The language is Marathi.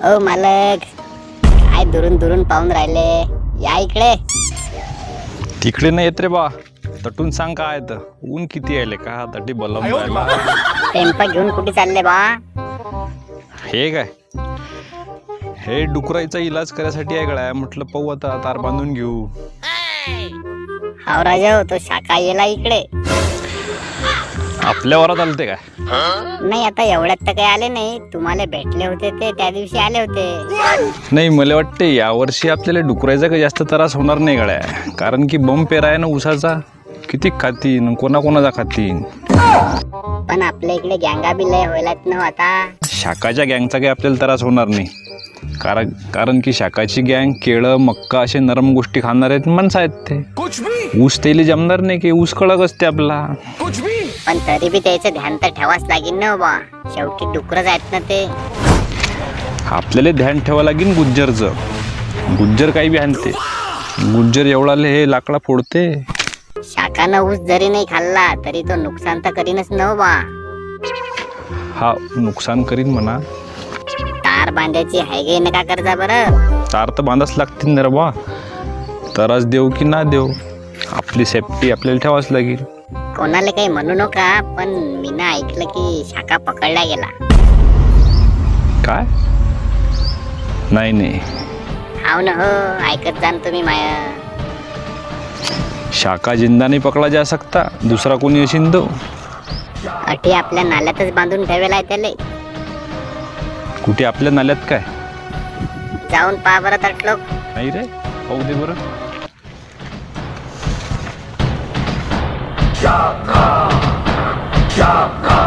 ओ मालक, काय दुरून दुरून पाहून राहिले, या इकडे. तिकडे नाही येत रे बा, तटून सांग काय तर. ऊन किती आले का तटी बलम राहिला. टेम्पो घेऊन कुठे चालले बा? हे काय, हे डुकराईचा इलाज करायसाठी आहे गड्या. म्हटलं पाहू आता, तार बांधून घेऊ. हाव राजा, तो शाखा येला इकडे. आपल्या वरात आलते काय? नाही, आता एवढ्यात तर काही आले नाही. तुम्हाला भेटले होते ते त्या दिवशी आले होते. नाही, मला वाटते यावर्षी आपल्याला डुकरायचा काही जास्त त्रास होणार नाही गड्या. कारण की बम पेरा आहे ना ऊसाचा. किती खातीन, कोणाकोणाचा खातीन. पण आपल्या इकडे गँगा बी लय व्हायलात ना आता. शाकाच्या गँगचा काही आपल्याला त्रास होणार नाही. कारण की शाकाची गँग केळं मक्का असे नरम गोष्टी खाणार आहेत माणसं आहेत. ते ऊस तेली जमणार नाही की ऊस कळक असते आपला. पण तरी बी त्याचं ध्यान तर ठेवाच लागेल ना बा. शेवटी डुकरच आहेत ना ते. आपल्याला ध्यान ठेवा लागेल गुज्जरचं. गुज्जर काही बी आणते. गुज्जर एवढा हे लाकडा फोडते. शाकानं ऊस जरी नाही खाल्ला तरी तो नुकसान तर करीनच न बा. हा, नुकसान करीन म्हणा. तार बांधायची आहे गे नका करजा बरं. तार तर बांधाच लागतील ना रे बा. तरच देऊ की ना देऊ, आपली सेफ्टी आपल्याला ठेवाच लागेल. कोणाला काही म्हणू नका, पण मी ना ऐकलं की शाखा पकडला गेला. काय? नाही, हाव ना हो, ऐकत जाण तुम्ही माया. शाखा जिंदा नाही पकडा जा सकता, दुसरा कोणी असेल तो. अटी आपल्या नाल्यातच बांधून ठेवेला आहे त्याले. कुठे आपल्या नाल्यात काय? जाऊन पहा बरं तटलो. नाही रे, पाहू दे बरं. शाखा शाखा